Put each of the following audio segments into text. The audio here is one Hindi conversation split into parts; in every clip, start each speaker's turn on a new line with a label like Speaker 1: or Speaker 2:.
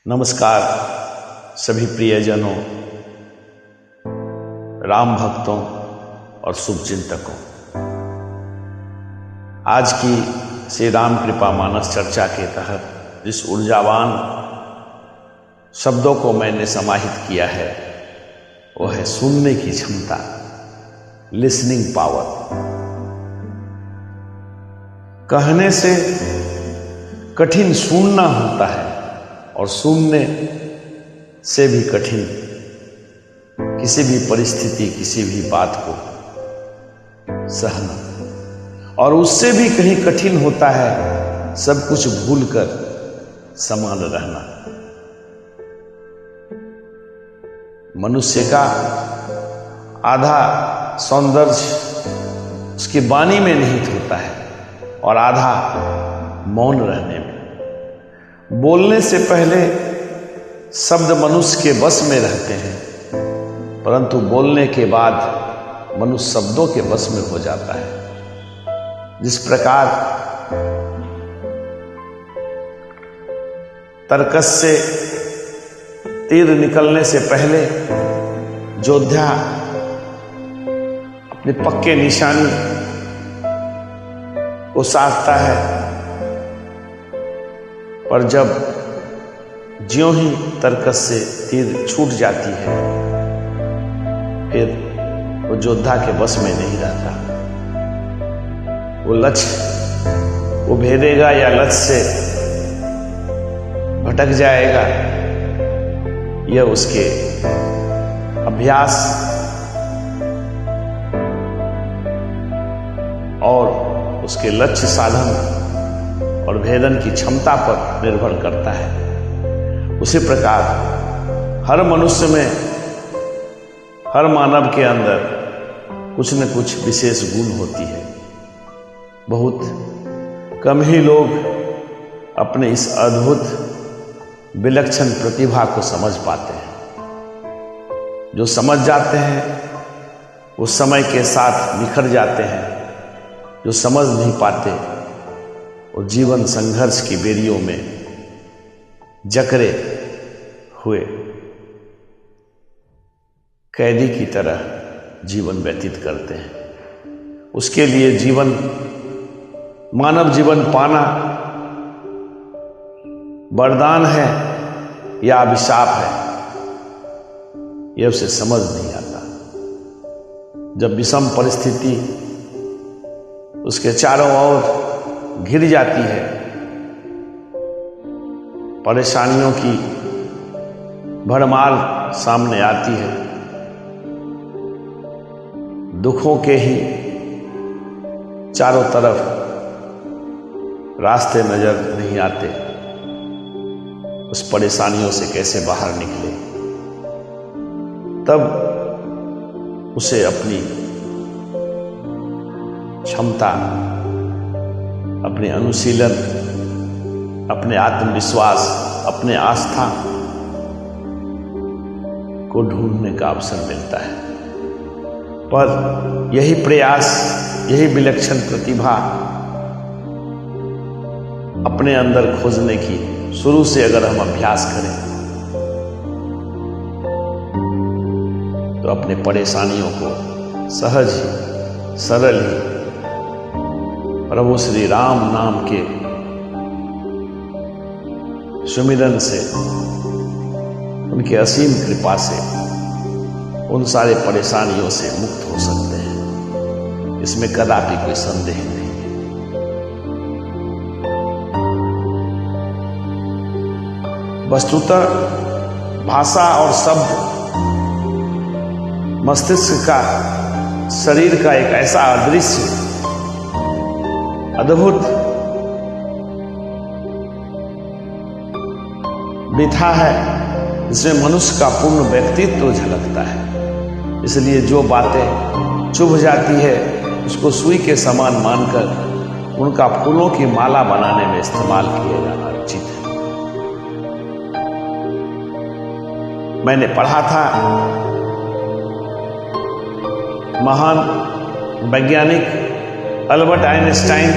Speaker 1: नमस्कार सभी प्रियजनों, राम भक्तों और शुभचिंतकों। आज की श्री राम कृपा मानस चर्चा के तहत जिस ऊर्जावान शब्दों को मैंने समाहित किया है वो है सुनने की क्षमता, लिसनिंग पावर। कहने से कठिन सुनना होता है और सुनने से भी कठिन किसी भी परिस्थिति, किसी भी बात को सहना, और उससे भी कहीं कठिन होता है सब कुछ भूलकर समान रहना। मनुष्य का आधा सौंदर्य उसकी वाणी में निहित होता है और आधा मौन रहने में। बोलने से पहले शब्द मनुष्य के वश में रहते हैं, परंतु बोलने के बाद मनुष्य शब्दों के वश में हो जाता है। जिस प्रकार तरकस से तीर निकलने से पहले योद्धा अपने पक्के निशानी को साधता है, पर जब ज्यों ही तरकस से तीर छूट जाती है फिर वो योद्धा के बस में नहीं रहता। वो लक्ष्य वो भेदेगा या लक्ष्य से भटक जाएगा, यह उसके अभ्यास और उसके लक्ष्य साधन और भेदन की क्षमता पर निर्भर करता है। उसी प्रकार हर मनुष्य में, हर मानव के अंदर कुछ न कुछ विशेष गुण होती है। बहुत कम ही लोग अपने इस अद्भुत विलक्षण प्रतिभा को समझ पाते हैं। जो समझ जाते हैं वो समय के साथ निखर जाते हैं, जो समझ नहीं पाते और जीवन संघर्ष की बेड़ियों में जकड़े हुए कैदी की तरह जीवन व्यतीत करते हैं। उसके लिए जीवन, मानव जीवन पाना वरदान है या अभिशाप है, यह उसे समझ नहीं आता। जब विषम परिस्थिति उसके चारों ओर घिर जाती है, परेशानियों की भरमार सामने आती है, दुखों के ही चारों तरफ रास्ते नजर नहीं आते, उस परेशानियों से कैसे बाहर निकले, तब उसे अपनी क्षमता, अपने अनुशीलन, अपने आत्मविश्वास, अपने आस्था को ढूंढने का अवसर मिलता है। पर यही प्रयास, यही विलक्षण प्रतिभा अपने अंदर खोजने की शुरू से अगर हम अभ्यास करें तो अपने परेशानियों को सहज ही, सरल ही प्रभु श्री राम नाम के सुमिरन से, उनके असीम कृपा से उन सारे परेशानियों से मुक्त हो सकते हैं। इसमें कदापि कोई संदेह नहीं है। वस्तुतः भाषा और शब्द मस्तिष्क का, शरीर का एक ऐसा अदृश्य अद्भुत विधा है जिसमें मनुष्य का पूर्ण व्यक्तित्व झलकता है। इसलिए जो बातें चुभ जाती है उसको सुई के समान मानकर उनका फूलों की माला बनाने में इस्तेमाल किया जाना उचित है। मैंने पढ़ा था महान वैज्ञानिक अल्बर्ट आइंस्टाइन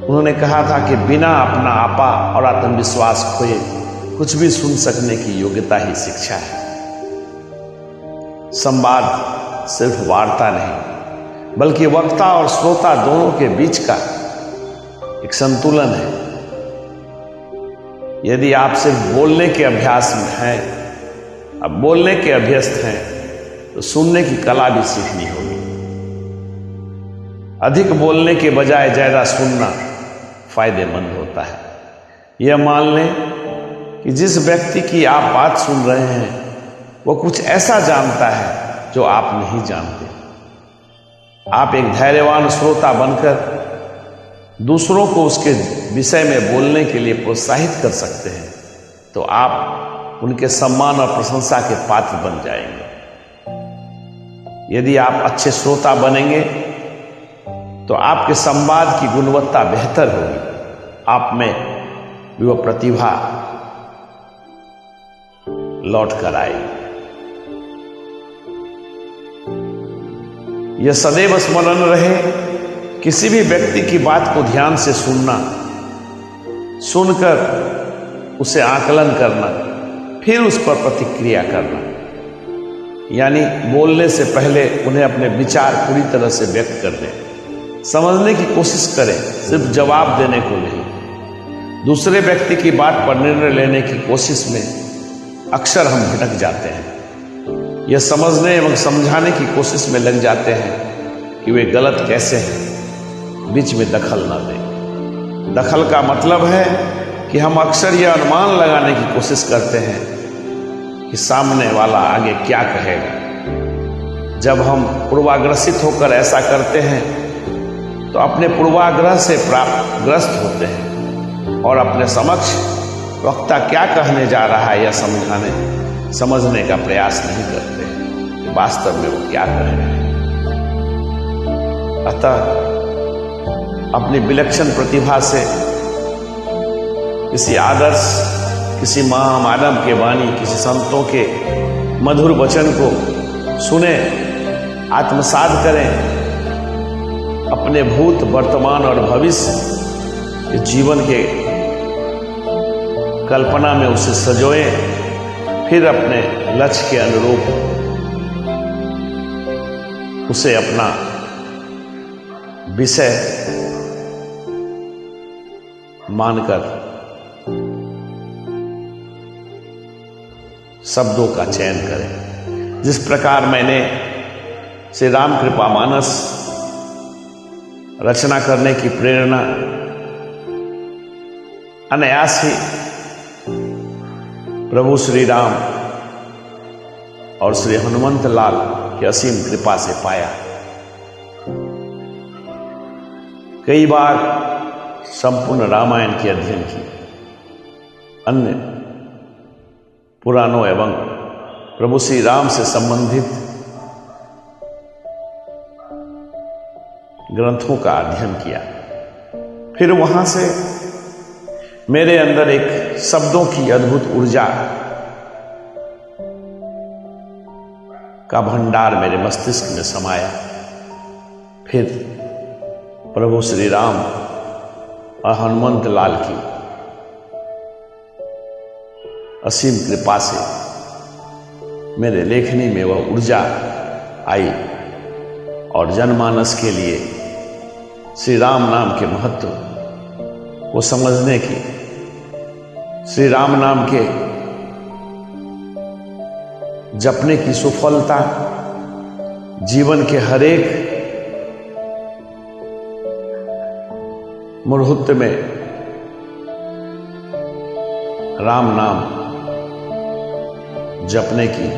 Speaker 1: उन्होंने कहा था कि बिना अपना आपा और आत्मविश्वास खोए कुछ भी सुन सकने की योग्यता ही शिक्षा है। संवाद सिर्फ वार्ता नहीं, बल्कि वक्ता और श्रोता दोनों के बीच का एक संतुलन है। यदि आप सिर्फ बोलने के अभ्यास में हैं, अब बोलने के अभ्यस्त हैं, तो सुनने की कला भी सीखनी होगी। अधिक बोलने के बजाय ज्यादा सुनना फायदेमंद होता है। यह मान लें कि जिस व्यक्ति की आप बात सुन रहे हैं वो कुछ ऐसा जानता है जो आप नहीं जानते। आप एक धैर्यवान श्रोता बनकर दूसरों को उसके विषय में बोलने के लिए प्रोत्साहित कर सकते हैं, तो आप उनके सम्मान और प्रशंसा के पात्र बन जाएंगे। यदि आप अच्छे श्रोता बनेंगे तो आपके संवाद की गुणवत्ता बेहतर होगी। आप में वह प्रतिभा लौट कर आएगी। यह सदैव स्मरण रहे, किसी भी व्यक्ति की बात को ध्यान से सुनना, सुनकर उसे आकलन करना, फिर उस पर प्रतिक्रिया करना, यानी बोलने से पहले उन्हें अपने विचार पूरी तरह से व्यक्त कर दें। समझने की कोशिश करें, सिर्फ जवाब देने को नहीं। दूसरे व्यक्ति की बात पर निर्णय लेने की कोशिश में अक्सर हम भटक जाते हैं। यह समझने एवं समझाने की कोशिश में लग जाते हैं कि वे गलत कैसे हैं, बीच में दखल न दें। दखल का मतलब है कि हम अक्सर यह अनुमान लगाने की कोशिश करते हैं कि सामने वाला आगे क्या कहेगा। जब हम पूर्वाग्रसित होकर ऐसा करते हैं तो अपने पूर्वाग्रह से ग्रस्त होते हैं और अपने समक्ष वक्ता क्या कहने जा रहा है यह समझने का प्रयास नहीं करते, वास्तव में वो क्या कह रहे हैं। अतः अपनी विलक्षण प्रतिभा से किसी आदर्श, किसी महामानव के वाणी, किसी संतों के मधुर वचन को सुने, आत्मसात करें, अपने भूत, वर्तमान और भविष्य के जीवन के कल्पना में उसे सजोएं, फिर अपने लक्ष्य के अनुरूप उसे अपना विषय मानकर शब्दों का चयन करें। जिस प्रकार मैंने श्री राम कृपामानस रचना करने की प्रेरणा अनायास ही प्रभु श्री राम और श्री हनुमंत लाल की असीम कृपा से पाया। कई बार संपूर्ण रामायण के अध्ययन की, अन्य पुराणों एवं प्रभु श्री राम से संबंधित ग्रंथों का अध्ययन किया। फिर वहां से मेरे अंदर एक शब्दों की अद्भुत ऊर्जा का भंडार मेरे मस्तिष्क में समाया। फिर प्रभु श्री राम और हनुमंत लाल की असीम कृपा से मेरे लेखनी में वह ऊर्जा आई और जनमानस के लिए श्री राम नाम के महत्व को समझने की, श्री राम नाम के जपने की सुफलता जीवन के हरेक मुहूर्त में राम नाम जपने की,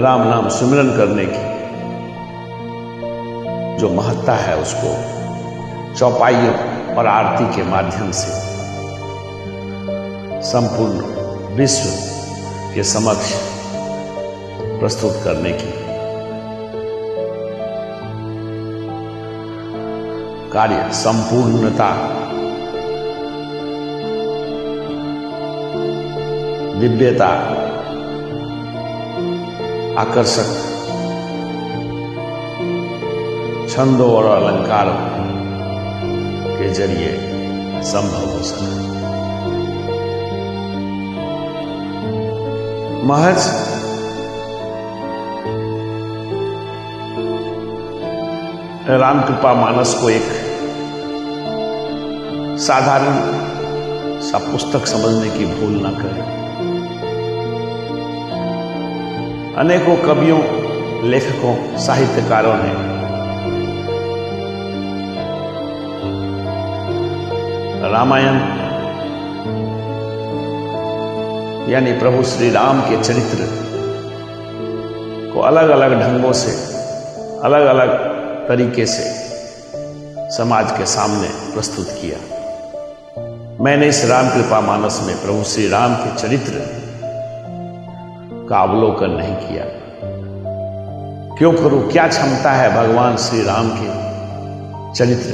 Speaker 1: राम नाम सुमिरन करने की जो महत्ता है, उसको चौपाइयों और आरती के माध्यम से संपूर्ण विश्व के समक्ष प्रस्तुत करने की कार्य संपूर्णता, दिव्यता, आकर्षक छंदों और अलंकारों के जरिए संभव हो सका। महज राम कृपा मानस को एक साधारण सा पुस्तक समझने की भूल न करें। अनेकों कवियों, लेखकों, साहित्यकारों ने रामायण यानी प्रभु श्री राम के चरित्र को अलग अलग ढंगों से, अलग अलग तरीके से समाज के सामने प्रस्तुत किया। मैंने इस राम कृपा मानस में प्रभु श्री राम के चरित्र का अवलोकन नहीं किया। क्यों करूं? क्या क्षमता है भगवान श्री राम के चरित्र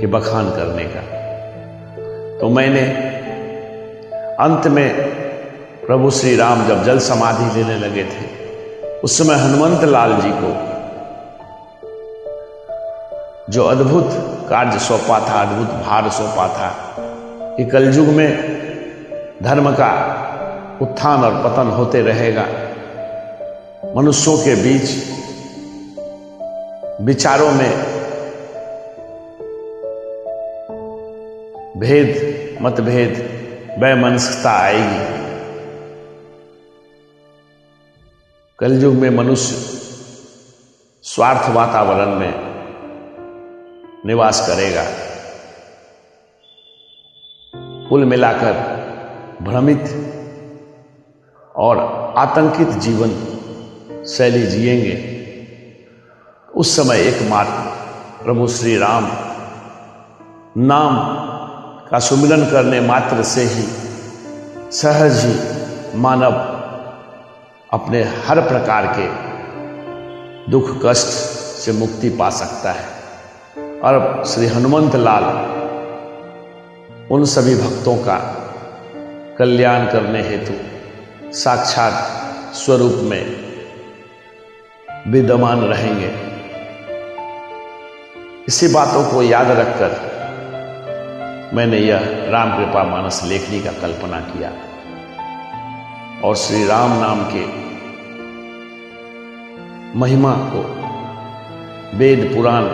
Speaker 1: के बखान करने का? तो मैंने अंत में प्रभु श्री राम जब जल समाधि लेने लगे थे, उस समय हनुमंत लाल जी को जो अद्भुत कार्य सौंपा था, अद्भुत भार सौंपा था कि कलयुग में धर्म का उत्थान और पतन होते रहेगा, मनुष्यों के बीच विचारों में भेद, मतभेद, वैमनस्यता आएगी। कलयुग में मनुष्य स्वार्थ वातावरण में निवास करेगा। कुल मिलाकर भ्रमित और आतंकित जीवन शैली जिएंगे। उस समय एकमात्र प्रभु श्री राम नाम का सुमिरन करने मात्र से ही सहज ही मानव अपने हर प्रकार के दुख कष्ट से मुक्ति पा सकता है। और श्री हनुमंत लाल उन सभी भक्तों का कल्याण करने हेतु साक्षात स्वरूप में विद्यमान रहेंगे। इसी बातों को याद रखकर मैंने यह राम कृपा मानस लेखनी का कल्पना किया और श्री राम नाम के महिमा को वेद, पुराण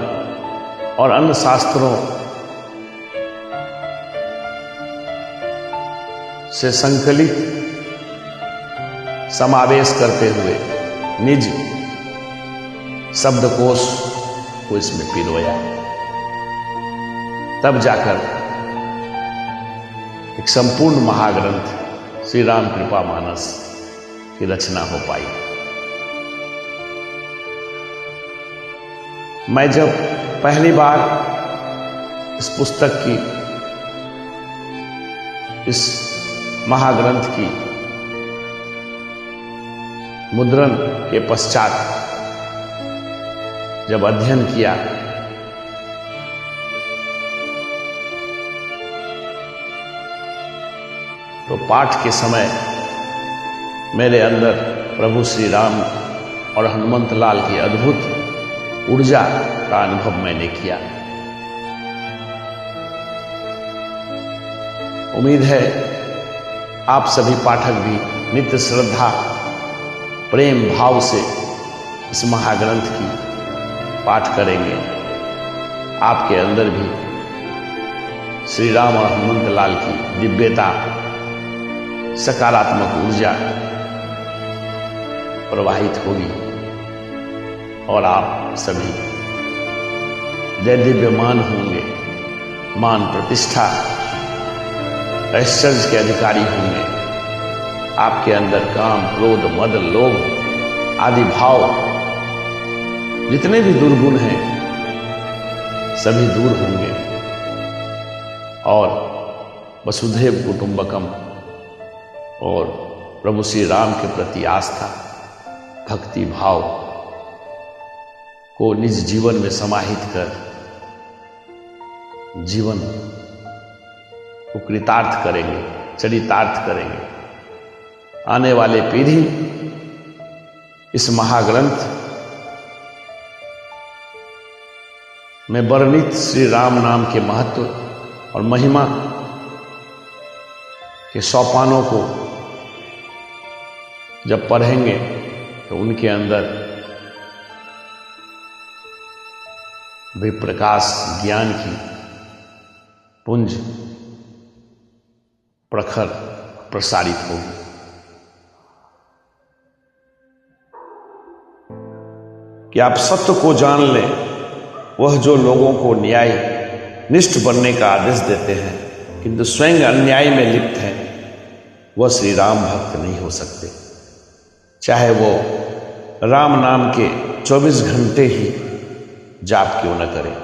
Speaker 1: और अन्य शास्त्रों से संकलित समावेश करते हुए निज शब्दकोश को इसमें पिरोया। तब जाकर एक संपूर्ण महाग्रंथ श्री राम कृपा मानस की रचना हो पाई। मैं जब पहली बार इस पुस्तक की, इस महाग्रंथ की मुद्रण के पश्चात जब अध्ययन किया, तो पाठ के समय मेरे अंदर प्रभु श्री राम और हनुमंत लाल की अद्भुत ऊर्जा का अनुभव मैंने किया। उम्मीद है आप सभी पाठक भी नित्य श्रद्धा, प्रेम भाव से इस महाग्रंथ की पाठ करेंगे। आपके अंदर भी श्री राम और हनुमंत लाल की दिव्यता, सकारात्मक ऊर्जा प्रवाहित होगी और आप सभी जय दिव्यमान होंगे, मान प्रतिष्ठा, ऐश्वर्य के अधिकारी होंगे। आपके अंदर काम, क्रोध, मद, लोभ आदि भाव जितने भी दुर्गुण हैं सभी दूर होंगे और वसुधैव कुटुंबकम और प्रभु श्री राम के प्रति आस्था, भक्ति भाव को निज जीवन में समाहित कर जीवन को कृतार्थ करेंगे, चरितार्थ करेंगे। आने वाले पीढ़ी इस महाग्रंथ में वर्णित श्री राम नाम के महत्व और महिमा के सोपानों को जब पढ़ेंगे तो उनके अंदर भी प्रकाश ज्ञान की पुंज प्रखर प्रसारित होगी। कि आप सत्य को जान लें, वह जो लोगों को न्याय निष्ठ बनने का आदेश देते हैं किंतु स्वयं अन्याय में लिप्त हैं, वह श्री राम भक्त नहीं हो सकते, चाहे वो राम नाम के 24 घंटे ही जाप क्यों न करें।